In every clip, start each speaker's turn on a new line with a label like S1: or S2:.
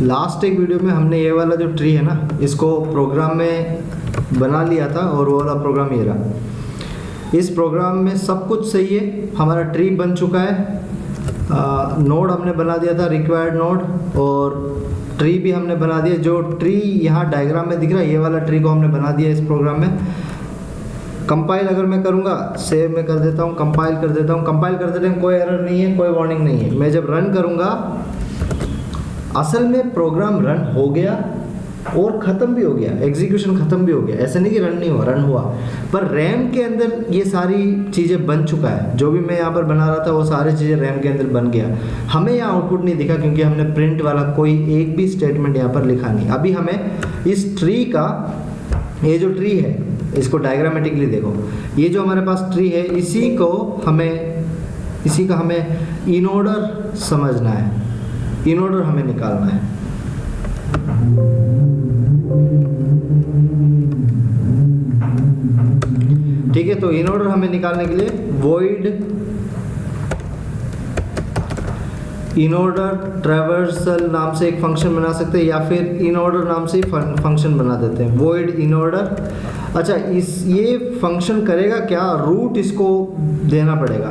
S1: Last एक video में हमने ये वाला जो ट्री है ना, इसको प्रोग्राम में बना लिया था और वो वाला प्रोग्राम ये रहा। इस प्रोग्राम में सब कुछ सही है, हमारा ट्री बन चुका है। नोड हमने बना दिया था, रिक्वायर्ड नोड, और ट्री भी हमने बना दिया। जो ट्री यहाँ डायग्राम में दिख रहा है, ये वाला ट्री को हमने बना दिया इस प्रोग्राम में। कंपाइल अगर मैं करूँगा, सेव में कर देता हूँ, कंपाइल कर देता हूँ। कंपाइल करते टाइम कोई एरर नहीं है, कोई वार्निंग नहीं है। मैं जब रन करूँगा, असल में प्रोग्राम रन हो गया और ख़त्म भी हो गया, एग्जीक्यूशन ख़त्म भी हो गया। ऐसा नहीं कि रन नहीं हुआ, रन हुआ, पर रैम के अंदर ये सारी चीज़ें बन चुका है। जो भी मैं यहाँ पर बना रहा था वो सारी चीज़ें रैम के अंदर बन गया। हमें यहाँ आउटपुट नहीं दिखा क्योंकि हमने प्रिंट वाला कोई एक भी स्टेटमेंट यहाँ पर लिखा नहीं। अभी हमें इस ट्री का, ये जो ट्री है इसको डायग्रामेटिकली देखो, ये जो हमारे पास ट्री है इसी का हमें इन ऑर्डर समझना है, इन ऑर्डर हमें निकालना है। ठीक है, तो इन ऑर्डर हमें निकालने के लिए वॉइड इन ऑर्डर ट्रैवर्सल नाम से एक फंक्शन बना सकते हैं, या फिर इन ऑर्डर नाम से फंक्शन बना देते हैं, वॉइड इन ऑर्डर। अच्छा, ये फंक्शन करेगा क्या, रूट इसको देना पड़ेगा।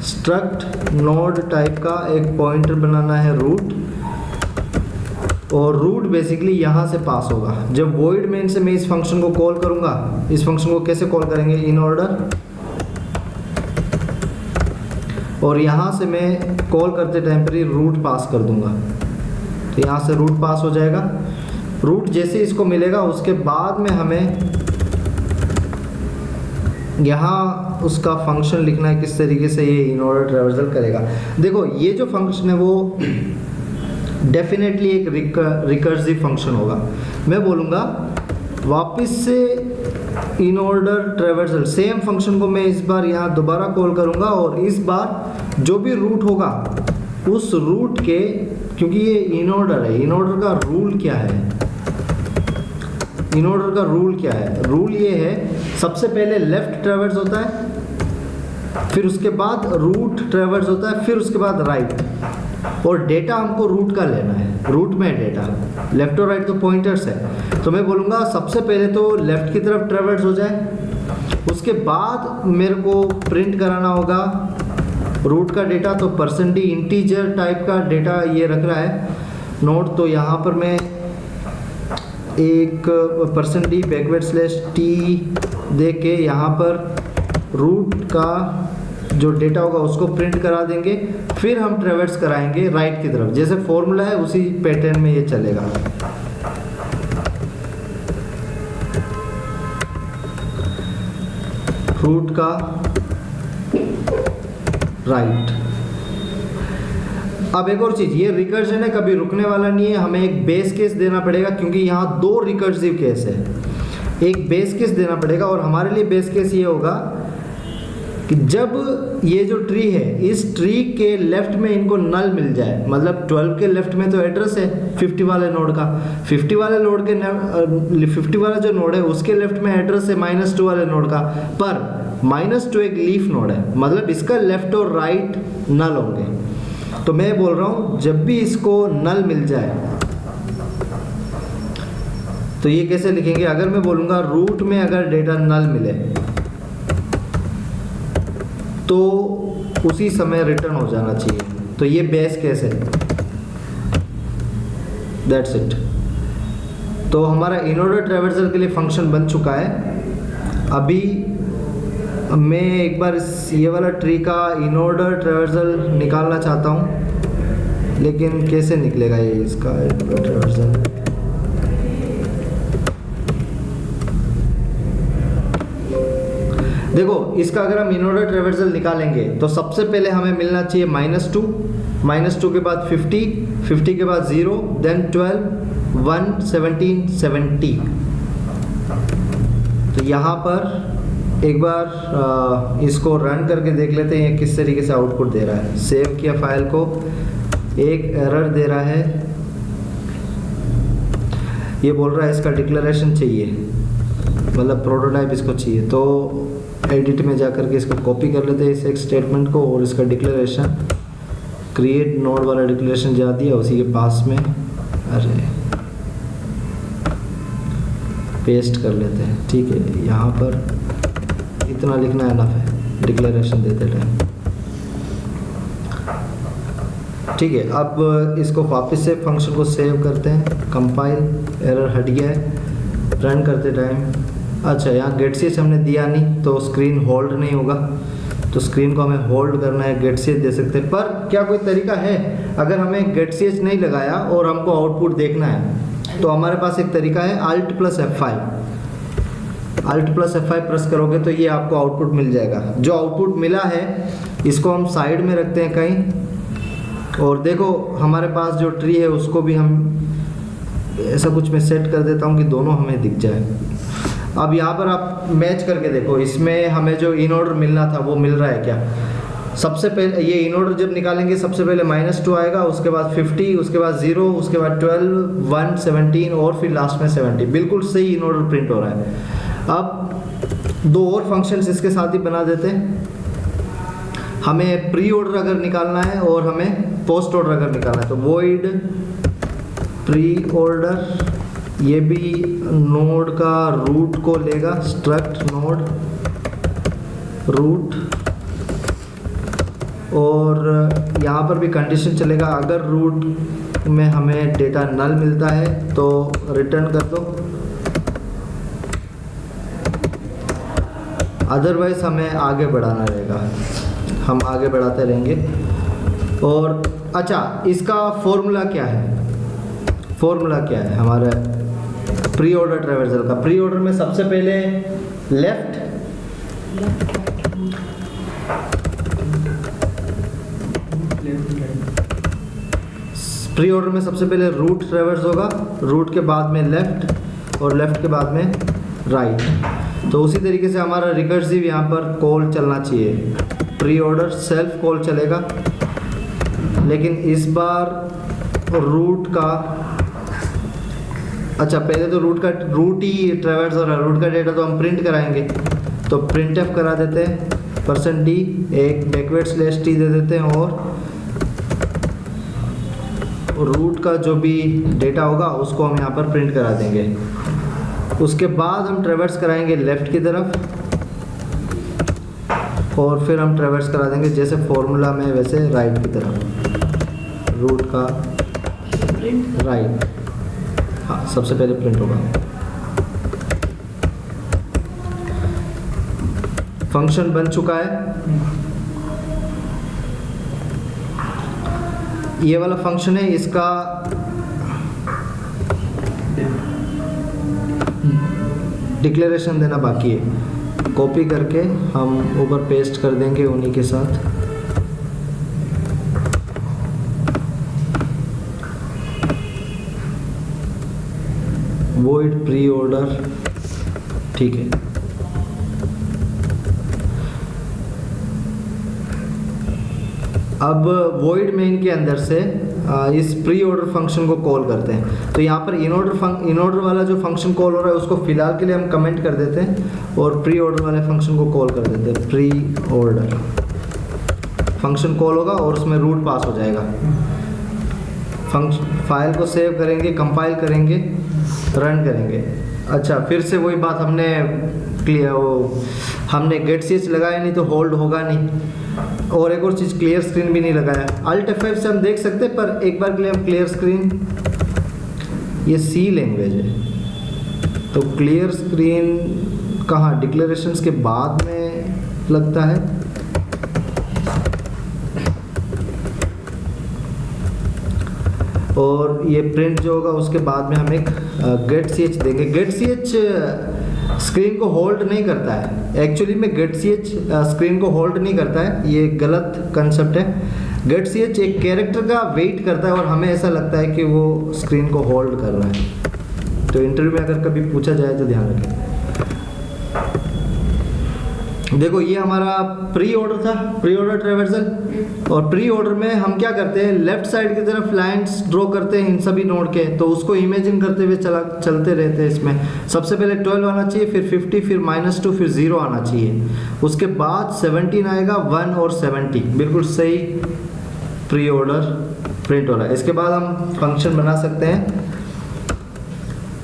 S1: स्ट्रक्ट नोड टाइप का एक पॉइंटर बनाना है रूट, और रूट बेसिकली यहाँ से पास होगा। जब वॉइड मेन से मैं इस फंक्शन को कॉल करूँगा, इस फंक्शन को कैसे कॉल करेंगे, इन ऑर्डर, और यहाँ से मैं कॉल करते टाइम पर ही रूट पास कर दूंगा। तो यहाँ से रूट पास हो जाएगा। रूट जैसे इसको मिलेगा उसके बाद में हमें यहाँ उसका फंक्शन लिखना है, किस तरीके से ये इन ऑर्डर ट्रैवर्सल करेगा। देखो, ये जो फंक्शन है वो डेफिनेटली एक रिकर्सिव फंक्शन होगा। मैं बोलूँगा वापस से in order traversal, same function को मैं इस बार यहाँ दोबारा कॉल करूँगा, और इस बार जो भी रूट होगा उस रूट के, क्योंकि ये इन ऑर्डर है, इन ऑर्डर का रूल क्या है, इन ऑर्डर का रूल क्या है, रूल ये है सबसे पहले लेफ्ट ट्रैवर्स होता है, फिर उसके बाद रूट ट्रैवर्स होता है, फिर उसके बाद राइट, और डेटा हमको रूट का लेना है। रूट में डेटा, लेफ्ट और राइट तो पॉइंटर्स है। तो मैं बोलूँगा सबसे पहले तो लेफ्ट की तरफ ट्रैवर्स हो जाए, उसके बाद मेरे को प्रिंट कराना होगा रूट का डेटा। तो % इंटीजर टाइप का डेटा ये रख रहा है नोट, तो यहाँ पर मैं एक %d /t दे के यहाँ पर रूट का जो डेटा होगा उसको प्रिंट करा देंगे। फिर हम ट्रैवर्स कराएंगे राइट की तरफ, जैसे फॉर्मूला है उसी पैटर्न में ये चलेगा। रूट का राइट। अब एक और चीज़, ये रिकर्जन है, कभी रुकने वाला नहीं है। हमें एक बेस केस देना पड़ेगा क्योंकि यहाँ 2 रिकर्सिव केस है। एक बेस केस देना पड़ेगा, और हमारे लिए बेस केस ये होगा कि जब ये जो ट्री है, इस ट्री के लेफ्ट में इनको नल मिल जाए, मतलब 12 के लेफ्ट में तो एड्रेस है 50 वाले नोड का, 50 वाले नोड के 50 वाला जो नोड है उसके लेफ्ट में एड्रेस है -2 वाले नोड का, पर -2 एक लीफ नोड है, मतलब इसका लेफ्ट और राइट नल होंगे। तो मैं बोल रहा हूँ जब भी इसको नल मिल जाए तो ये कैसे लिखेंगे। अगर मैं बोलूँगा रूट में अगर डेटा नल मिले तो उसी समय रिटर्न हो जाना चाहिए। तो ये बेस केस है, दैट्स इट। तो हमारा इन ऑर्डर ट्रैवर्सल के लिए फंक्शन बन चुका है। अभी मैं एक बार ये वाला ट्री का इन ऑर्डर ट्रैवर्सल निकालना चाहता हूँ, लेकिन कैसे निकलेगा ये इसका ट्रैवर्सल। देखो, इसका अगर हम इन ऑर्डर ट्रैवर्सल निकालेंगे तो सबसे पहले हमें मिलना चाहिए -2 के बाद 50 के बाद 0, देन 12, 1, 17, 70। तो यहाँ पर एक बार इसको रन करके देख लेते हैं किस तरीके से आउटपुट दे रहा है। सेव किया फाइल को, एक एरर दे रहा है, ये बोल रहा है इसका डिक्लेरेशन चाहिए, मतलब प्रोटोटाइप इसको चाहिए। तो एडिट में जा कर के इसको कॉपी कर लेते हैं इस एक स्टेटमेंट को, और इसका डिक्लेरेशन क्रिएट नोड वाला डिक्लेरेशन जा दिया उसी के पास में, अरे पेस्ट कर लेते हैं। ठीक है, यहाँ पर इतना लिखना है, इनफ है डिक्लेरेशन देते टाइम। ठीक है, अब इसको वापस से फंक्शन को सेव करते हैं, कंपाइल, एरर हट गया है, रन करते टाइम। अच्छा, यहाँ गेट सी एच हमने दिया नहीं तो स्क्रीन होल्ड नहीं होगा, तो स्क्रीन को हमें होल्ड करना है, गेट सी एच दे सकते हैं। पर क्या कोई तरीका है, अगर हमें गेट सी एच नहीं लगाया और हमको आउटपुट देखना है तो हमारे पास एक तरीका है, Alt + F5। Alt + F5 press करोगे तो ये आपको आउटपुट मिल जाएगा। जो आउटपुट मिला है इसको हम साइड में रखते हैं कहीं, और देखो हमारे पास जो ट्री है उसको भी हम ऐसा कुछ मैं सेट कर देता हूँ कि दोनों हमें दिख जाए। अब यहाँ पर आप मैच करके देखो, इसमें हमें जो इन ऑर्डर मिलना था वो मिल रहा है क्या। सबसे पहले ये इन ऑर्डर जब निकालेंगे सबसे पहले -2 आएगा, उसके बाद 50, उसके बाद 0, उसके बाद 12, 1, 17 और फिर लास्ट में 70। बिल्कुल सही इन ऑर्डर प्रिंट हो रहा है। अब 2 और फंक्शंस इसके साथ ही बना देते हैं। हमें प्री ऑर्डर अगर निकालना है और हमें पोस्ट ऑर्डर अगर निकालना है तो वॉइड प्री ऑर्डर, ये भी नोड का रूट को लेगा, स्ट्रक्ट नोड रूट, और यहाँ पर भी कंडीशन चलेगा, अगर रूट में हमें डेटा नल मिलता है तो रिटर्न कर दो, अदरवाइज हमें आगे बढ़ाना रहेगा, हम आगे बढ़ाते रहेंगे। और अच्छा, इसका फॉर्मूला क्या है, फॉर्मूला क्या है हमारा प्री ऑर्डर ट्रैवर्सल का। प्री ऑर्डर में सबसे पहले लेफ्ट, प्री ऑर्डर में सबसे पहले रूट ट्रैवर्स होगा, रूट के बाद में लेफ्ट और लेफ्ट के बाद में राइट। तो उसी तरीके से हमारा रिकर्सिव यहाँ पर कॉल चलना चाहिए, प्री ऑर्डर सेल्फ कॉल चलेगा, लेकिन इस बार रूट का, अच्छा पहले तो रूट ही ट्रैवर्स हो रहा है, रूट का डेटा तो हम प्रिंट कराएंगे, तो printf करा देते हैं, %d, एक /t दे देते हैं, और रूट का जो भी डेटा होगा उसको हम यहाँ पर प्रिंट करा देंगे। उसके बाद हम ट्रैवर्स कराएंगे लेफ़्ट की तरफ, और फिर हम ट्रैवर्स करा देंगे जैसे फॉर्मूला में वैसे राइट की तरफ, रूट का राइट, हाँ सबसे पहले प्रिंट होगा। फंक्शन बन चुका है, ये वाला फंक्शन है, इसका डिक्लेरेशन देना बाकी है, कॉपी करके हम ऊपर पेस्ट कर देंगे उन्हीं के साथ। void प्री ऑर्डर, ठीक है। अब void मेन के अंदर से इस प्री ऑर्डर फंक्शन को कॉल करते हैं। तो यहाँ पर इन ऑर्डर वाला जो फंक्शन कॉल हो रहा है उसको फिलहाल के लिए हम कमेंट कर देते हैं और प्री ऑर्डर वाले फंक्शन को कॉल कर देते हैं। प्री ऑर्डर फंक्शन कॉल होगा और उसमें रूट पास हो जाएगा। फाइल को सेव करेंगे, कंपाइल करेंगे, रन करेंगे। अच्छा, फिर से वही बात हमने गेट सी एच लगाया नहीं तो होल्ड होगा नहीं। और एक और चीज़, क्लियर स्क्रीन भी नहीं लगाया। Alt F5 से हम देख सकते हैं, पर एक बार के लिए हम क्लियर स्क्रीन, ये C लैंग्वेज है तो क्लियर स्क्रीन कहाँ, डिक्लेरेशंस के बाद में लगता है। और ये प्रिंट जो होगा उसके बाद में हम एक गेट सी एच देंगे। गेट सी एच स्क्रीन को होल्ड नहीं करता है, एक्चुअली में गेट सी एच स्क्रीन को होल्ड नहीं करता है, ये गलत कंसेप्ट है। गेट सी एच एक कैरेक्टर का वेट करता है और हमें ऐसा लगता है कि वो स्क्रीन को होल्ड कर रहा है। तो इंटरव्यू में अगर कभी पूछा जाए तो ध्यान रखें। देखो ये हमारा प्री ऑर्डर था, प्री ऑर्डर ट्रैवर्सल। और प्री ऑर्डर में हम क्या करते हैं, लेफ्ट साइड की तरफ लाइंस ड्रॉ करते हैं इन सभी नोड के, तो उसको इमेजिन करते हुए चलते रहते हैं। इसमें सबसे पहले 12 आना चाहिए, फिर 50, फिर -2, फिर 0 आना चाहिए। उसके बाद 17 आएगा, 1 और 70, बिल्कुल सही प्री ऑर्डर प्रिंट हो रहा है। इसके बाद हम फंक्शन बना सकते हैं।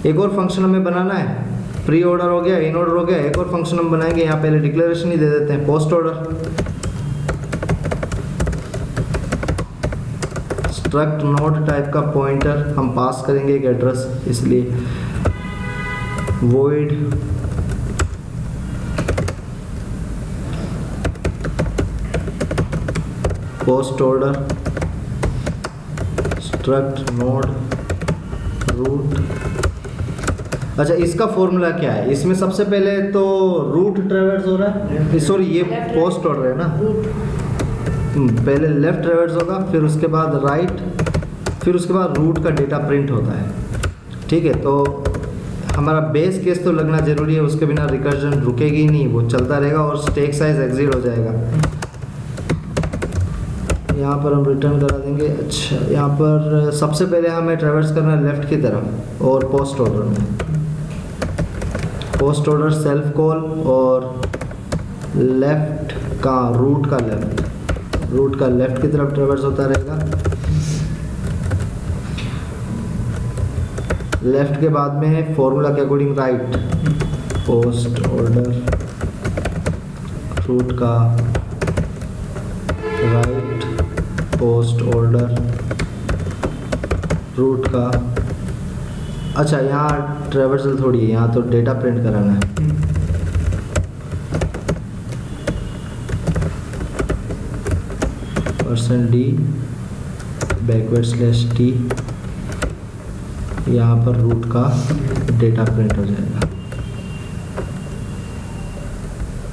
S1: एक और फंक्शन हमें बनाना है। प्री ऑर्डर हो गया, इन ऑर्डर हो गया, एक और फंक्शन हम बनाएंगे। यहाँ पहले डिक्लेरेशन ही दे देते हैं, post order. Struct node type का पॉइंटर हम पास करेंगे एक एड्रेस, इसलिए void post order struct node root। अच्छा, इसका फॉर्मूला क्या है? इसमें सबसे पहले तो रूट ट्रेवर्स हो रहा है, सॉरी ये पोस्ट ऑर्डर है ना। पहले लेफ्ट ट्रेवर्स होगा, फिर उसके बाद राइट, फिर उसके बाद रूट का डेटा प्रिंट होता है। ठीक है, तो हमारा बेस केस तो लगना जरूरी है, उसके बिना रिकर्जन रुकेगी ही नहीं, वो चलता रहेगा और स्टैक साइज एग्जिट हो जाएगा। यहाँ पर हम रिटर्न करा देंगे। अच्छा, यहाँ पर सबसे पहले हमें ट्रेवर्स करना है लेफ़्ट की तरफ और पोस्ट ऑर्डर में। पोस्ट ऑर्डर सेल्फ कॉल और लेफ़्ट का रूट का लेफ़्ट की तरफ ट्रेवर्स होता रहेगा। लेफ़्ट के बाद में फॉर्मूला के according right, post order root का राइट, पोस्ट ऑर्डर रूट का। अच्छा, यहाँ ट्रेवर्सल थोड़ी है, यहाँ तो डेटा प्रिंट कराना है। %d /t, यहाँ पर रूट का डेटा प्रिंट हो जाएगा।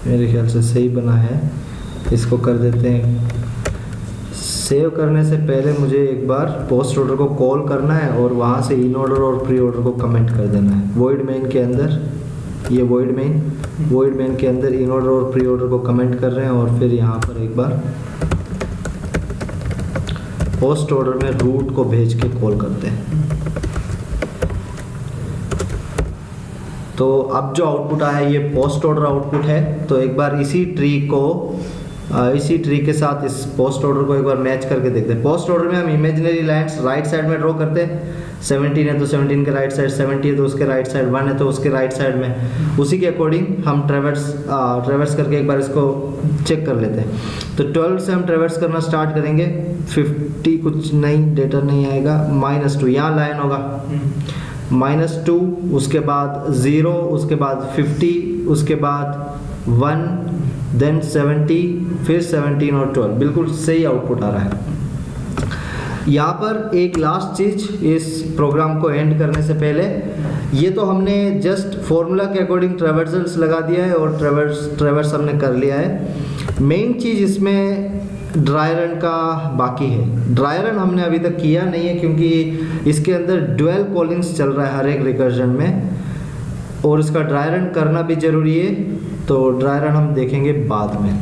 S1: मेरे ख्याल से सही बना है। इसको कर देते हैं। सेव करने से पहले मुझे एक बार पोस्ट ऑर्डर को कॉल करना है और वहाँ से इन ऑर्डर और प्री ऑर्डर को कमेंट कर देना है। वॉइड मेन के अंदर, ये वॉइड मेन के अंदर इन ऑर्डर और प्री ऑर्डर को कमेंट कर रहे हैं और फिर यहाँ पर एक बार पोस्ट ऑर्डर में रूट को भेज के कॉल करते हैं। तो अब जो आउटपुट आया है ये पोस्ट ऑर्डर आउटपुट है। तो एक बार इसी ट्री के साथ इस पोस्ट ऑर्डर को एक बार मैच करके देखते हैं। पोस्ट ऑर्डर में हम इमेजिनरी लाइंस राइट साइड में ड्रॉ करते हैं। 17 है तो 17 के राइट साइड, 70 है तो उसके राइट साइड, 1 है तो उसके राइट साइड में। उसी के अकॉर्डिंग हम ट्रेवर्स करके एक बार इसको चेक कर लेते हैं। तो 12 से हम ट्रेवर्स करना स्टार्ट करेंगे। 50 कुछ नहीं, डेटा नहीं आएगा। -2 यहाँ लाइन होगा, -2, उसके बाद 0, उसके बाद 50, उसके बाद 1, देन 70, फिर 17 और 12। बिल्कुल सही आउटपुट आ रहा है। यहाँ पर एक लास्ट चीज़ इस प्रोग्राम को एंड करने से पहले, ये तो हमने जस्ट फॉर्मूला के अकॉर्डिंग ट्रेवर्सल्स लगा दिया है और ट्रेवर्स हमने कर लिया है। मेन चीज़ इसमें ड्राई रन का बाकी है। ड्राई रन हमने अभी तक किया नहीं है क्योंकि इसके अंदर ड्यूअल कॉलिंग्स चल रहा है हर एक रिकर्जन में और इसका ड्राई रन करना भी ज़रूरी है। तो ड्राई रन हम देखेंगे बाद में।